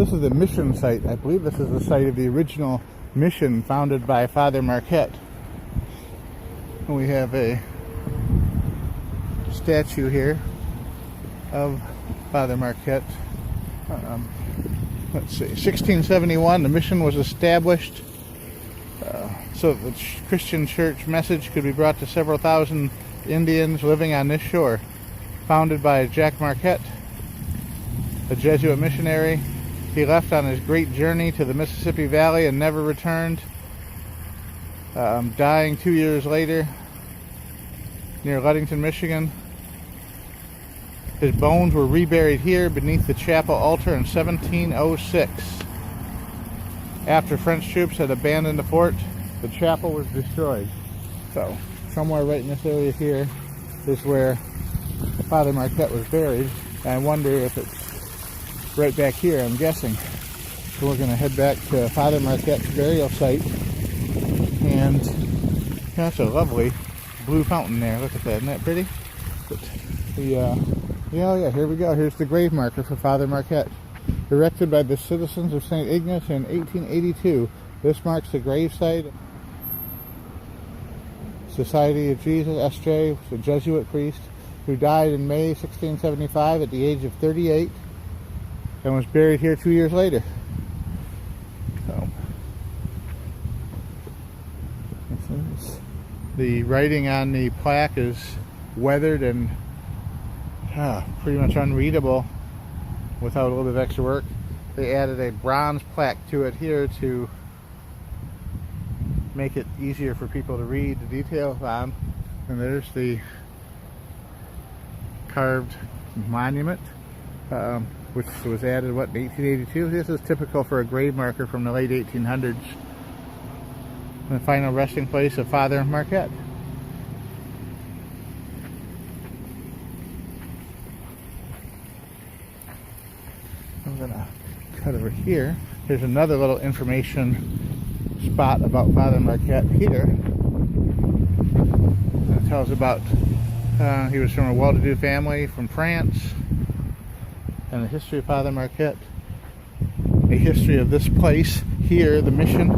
This is the mission site. I believe this is the site of the original mission founded by Father Marquette. And we have a statue here of Father Marquette. Let's see, 1671, the mission was established so that the Christian church message could be brought to several thousand Indians living on this shore. Founded by Jack Marquette, a Jesuit missionary. He left on his great journey to the Mississippi Valley and never returned, dying 2 years later near Ludington, Michigan. His bones were reburied here beneath the chapel altar in 1706. After French troops had abandoned the fort, the chapel was destroyed. So, somewhere right in this area here is where Father Marquette was buried. And I wonder if it's right back here, I'm guessing. So we're going to head back to Father Marquette's burial site. And that's a lovely blue fountain there. Look at that. Isn't that pretty? But yeah, here we go. Here's the grave marker for Father Marquette. Erected by the citizens of St. Ignace in 1882. This marks the gravesite. Society of Jesus, S.J., was a Jesuit priest who died in May 1675 at the age of 38 and was buried here 2 years later. So, the writing on the plaque is weathered and pretty much unreadable without a little bit of extra work. They added a bronze plaque to it here to make it easier for people to read the details on. And there's the carved monument, which was added, what, in 1882? This is typical for a grave marker from the late 1800s. The final resting place of Father Marquette. I'm gonna cut over here. Here's another little information spot about Father Marquette here. It tells about he was from a well-to-do family from France, and the history of Father Marquette, a history of this place here, the mission.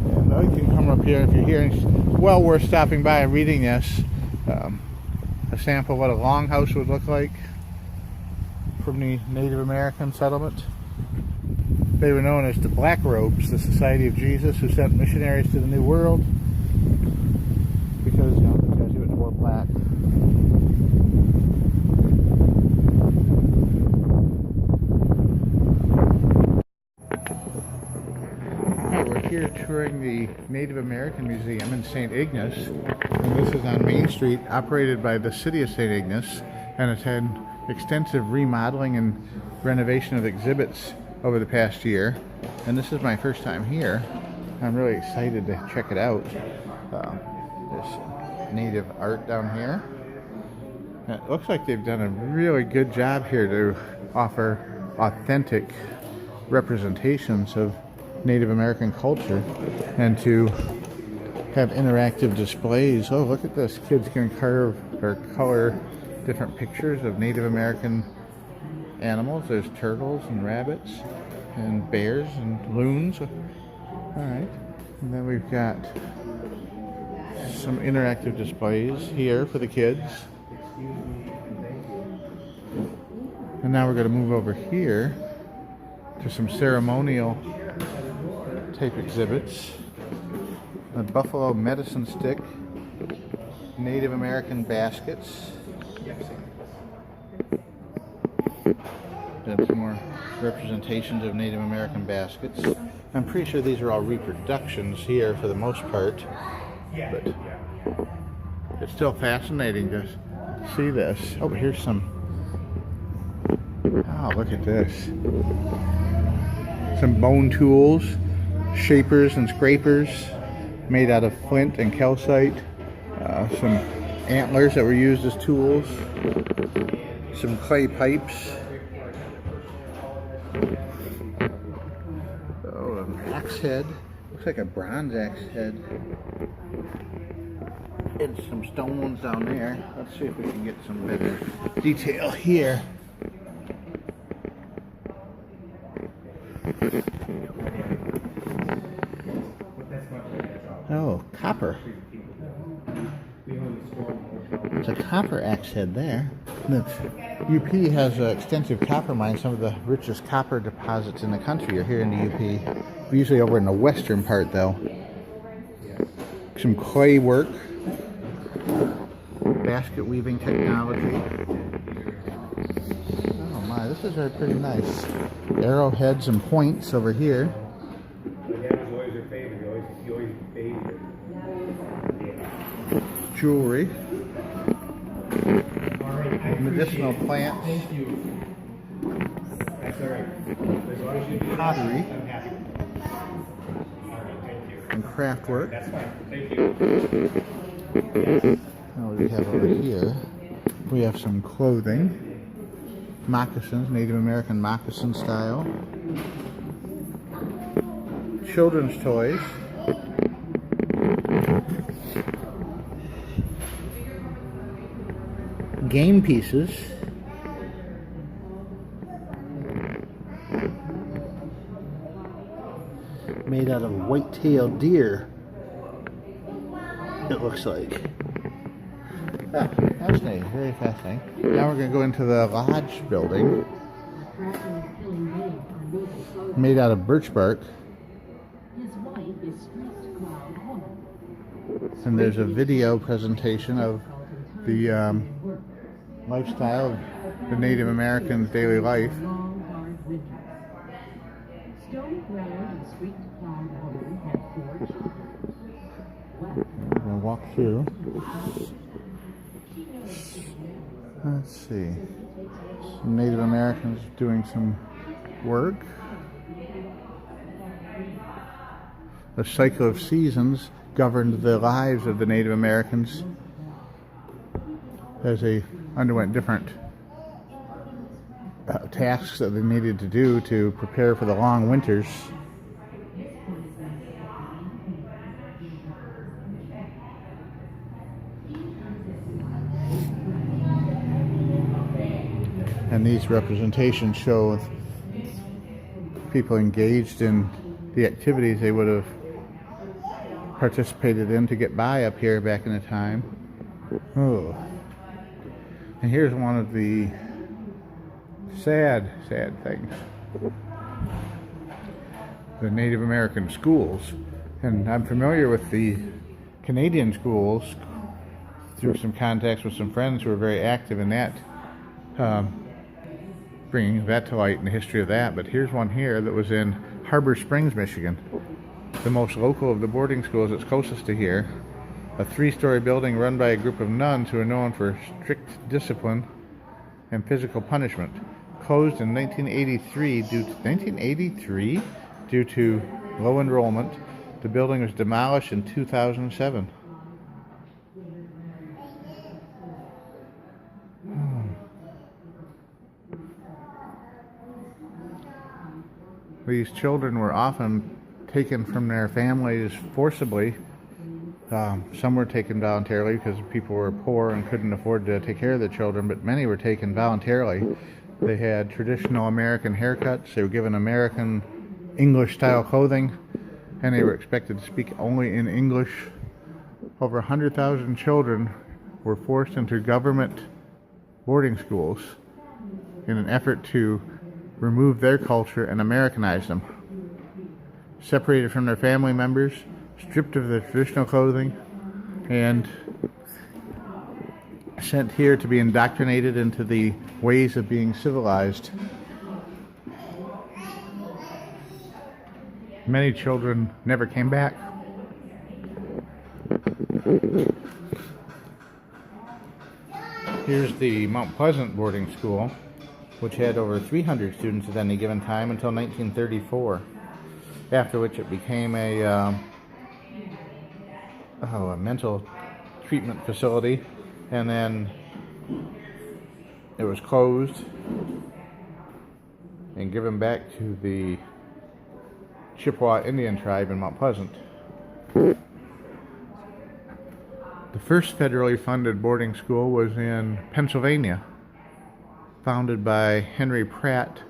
And you can come up here if you're here. It's well worth stopping by and reading this. A sample of what a longhouse would look like from the Native American settlement. They were known as the Black Robes, the Society of Jesus, who sent missionaries to the New World because, the Jesuits wore black. We're here touring the Native American Museum in St. Ignace, and this is on Main Street, operated by the City of St. Ignace, and it's had extensive remodeling and renovation of exhibits over the past year, and this is my first time here. I'm really excited to check it out. There's native art down here. And it looks like they've done a really good job here to offer authentic representations of Native American culture and to have interactive displays. Oh, look at this. Kids can carve or color different pictures of Native American animals. There's turtles and rabbits and bears and loons. Alright, and then we've got some interactive displays here for the kids. And now we're going to move over here to some ceremonial type exhibits. A buffalo medicine stick, Native American baskets, and some more representations of Native American baskets. I'm pretty sure these are all reproductions here for the most part, but it's still fascinating to see this. Oh, but here's some. Oh, look at this. Some bone tools, shapers and scrapers made out of flint and calcite. Some antlers that were used as tools. Some clay pipes. Oh, an axe head. Looks like a bronze axe head. And some stone ones down there. Let's see if we can get some better detail here. Oh, copper. It's a copper axe head there. The UP has extensive copper mines. Some of the richest copper deposits in the country are here in the UP. Usually over in the western part, though. Some clay work. Basket weaving technology. Oh my, this is pretty nice. Arrowheads and points over here. Jewelry. Medicinal plants. Thank you. That's all right. Pottery. I'm happy. All right, thank you. And craft work. That's fine. Thank you. Now what do we have over here? We have some clothing. Moccasins, Native American moccasin style. Children's toys. Game pieces. Made out of white-tailed deer, it looks like. Ah, fascinating, very fascinating. Now we're going to go into the lodge building. Made out of birch bark. And there's a video presentation of the lifestyle of the Native Americans' daily life. We're going to walk through. Let's see. Some Native Americans doing some work. The cycle of seasons governed the lives of the Native Americans as they underwent different tasks that they needed to do to prepare for the long winters. And these representations show people engaged in the activities they would have participated in to get by up here back in the time. Oh. And here's one of the sad things. The Native American schools. And I'm familiar with the Canadian schools through some contacts with some friends who are very active in that, bringing that to light in the history of that. But here's one here that was in Harbor Springs, Michigan. The most local of the boarding schools that's closest to here. A 3-story building run by a group of nuns who are known for strict discipline and physical punishment. Closed in 1983 due to low enrollment. The building was demolished in 2007. These children were often taken from their families forcibly. Some were taken voluntarily because people were poor and couldn't afford to take care of their children, but many were taken voluntarily. They had traditional American haircuts, they were given American English-style clothing, and they were expected to speak only in English. Over 100,000 children were forced into government boarding schools in an effort to remove their culture and Americanize them. Separated from their family members, stripped of their traditional clothing, and sent here to be indoctrinated into the ways of being civilized. Many children never came back. Here's the Mount Pleasant boarding school, which had over 300 students at any given time until 1934, after which it became a mental treatment facility, and then it was closed and given back to the Chippewa Indian tribe in Mount Pleasant. The first federally funded boarding school was in Pennsylvania, founded by Henry Pratt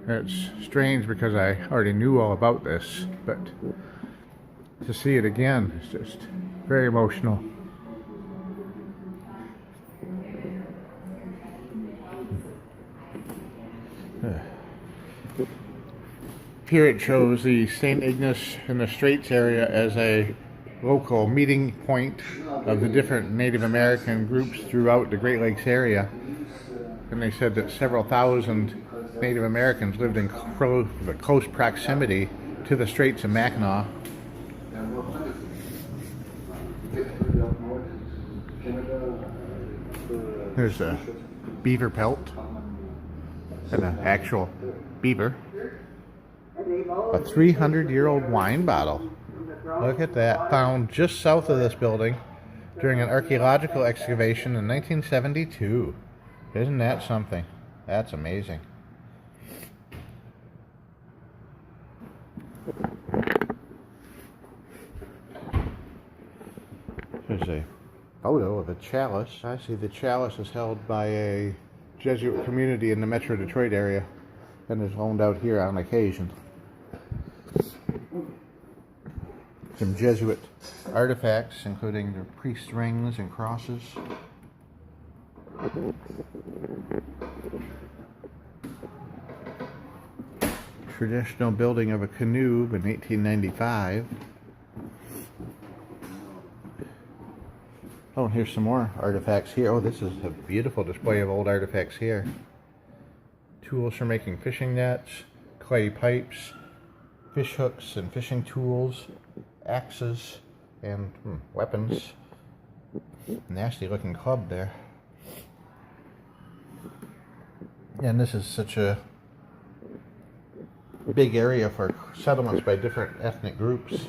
And it's strange because I already knew all about this, but to see it again is just very emotional. Here it shows the St. Ignace in the Straits area as a local meeting point of the different Native American groups throughout the Great Lakes area. And they said that several thousand Native Americans lived in close proximity to the Straits of Mackinac. There's a beaver pelt and an actual beaver. A 300-year-old wine bottle. Look at that. Found just south of this building during an archaeological excavation in 1972. Isn't that something? That's amazing. There's a photo of a chalice. I see the chalice is held by a Jesuit community in the Metro Detroit area and is loaned out here on occasion. Some Jesuit artifacts, including their priest rings and crosses. Traditional building of a canoe in 1895. Oh, and here's some more artifacts here. Oh, this is a beautiful display of old artifacts here. Tools for making fishing nets, clay pipes, fish hooks and fishing tools, axes, and weapons. Nasty looking club there. And this is such a big area for settlements by different ethnic groups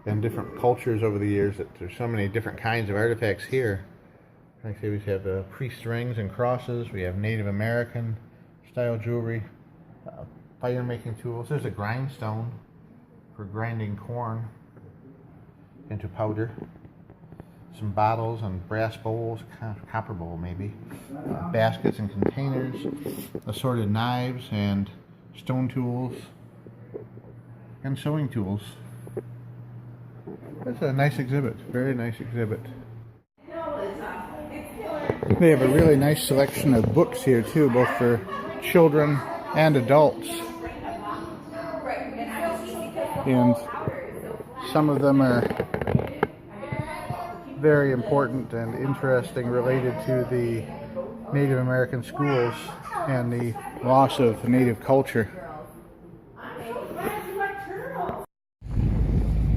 and different cultures over the years that there's so many different kinds of artifacts here. Like I say, we have priest rings and crosses. We have Native American style jewelry, fire making tools. There's a grindstone for grinding corn into powder. Some bottles and brass bowls, copper bowl maybe, baskets and containers, assorted knives and stone tools, and sewing tools. That's a nice exhibit, very nice exhibit. They have a really nice selection of books here too, both for children and adults. And some of them are very important and interesting, related to the Native American schools and the loss of Native culture.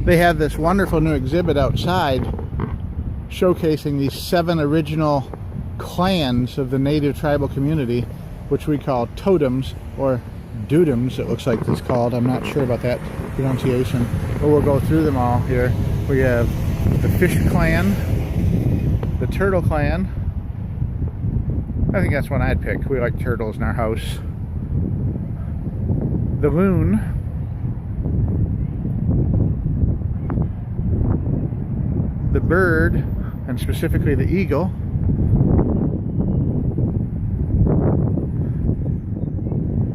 They have this wonderful new exhibit outside showcasing the 7 original clans of the Native tribal community, which we call totems, or dudems it looks like it's called. I'm not sure about that pronunciation, but we'll go through them all here. We have the Fish Clan, the Turtle Clan. I think that's one I'd pick. We like turtles in our house. The Loon, the Bird, and specifically the Eagle,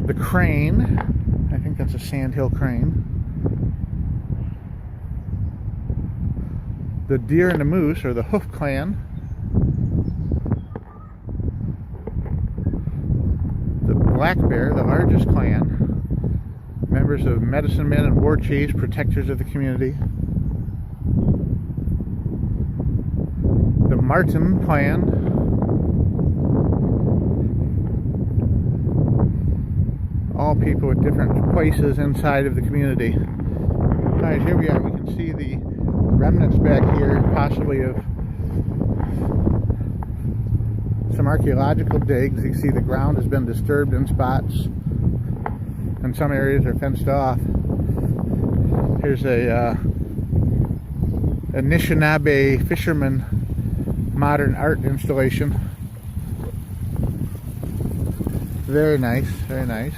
the Crane. I think that's a sandhill crane. The Deer and the Moose, or the Hoof Clan. The Black Bear, the largest clan. Members of medicine men and war chiefs, protectors of the community. The Martin Clan. All people with different places inside of the community. Alright, here we are. We can see the remnants back here, possibly of some archaeological digs. You can see the ground has been disturbed in spots, and some areas are fenced off. Here's a Anishinaabe fisherman modern art installation. Very nice, very nice.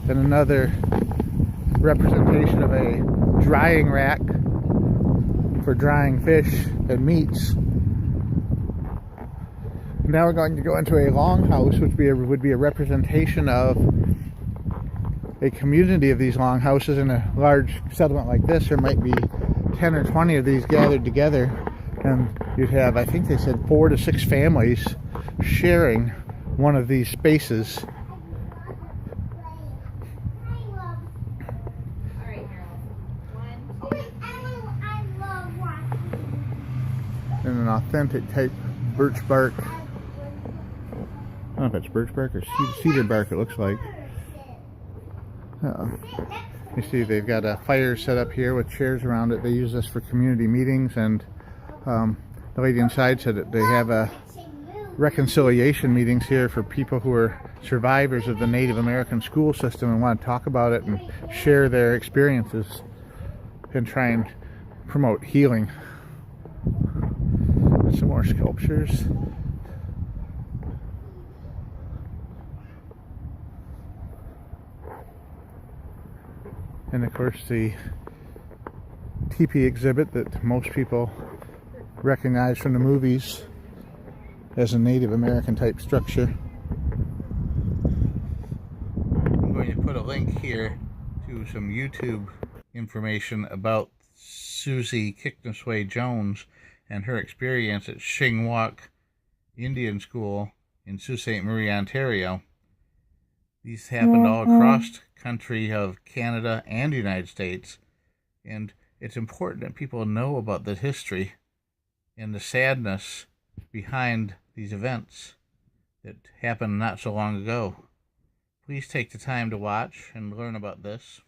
And another representation of a drying rack for drying fish and meats. Now we're going to go into a longhouse, which would be a representation of a community of these longhouses in a large settlement like this, there might be 10 or 20 of these gathered together, and you'd have, I think they said, 4 to 6 families sharing one of these spaces. And an authentic type birch bark. I don't know if it's birch bark or cedar bark, it looks like. You see they've got a fire set up here with chairs around it. They use this for community meetings, and the lady inside said that they have a reconciliation meetings here for people who are survivors of the Native American school system and want to talk about it and share their experiences and try and promote healing. Some more sculptures. And of course the teepee exhibit that most people recognize from the movies as a Native American type structure. I'm going to put a link here to some YouTube information about Susie Kicknessway Jones and her experience at Shingwalk Indian School in Sault Ste. Marie, Ontario. These happened all across the country of Canada and the United States, and it's important that people know about the history and the sadness behind these events that happened not so long ago. Please take the time to watch and learn about this.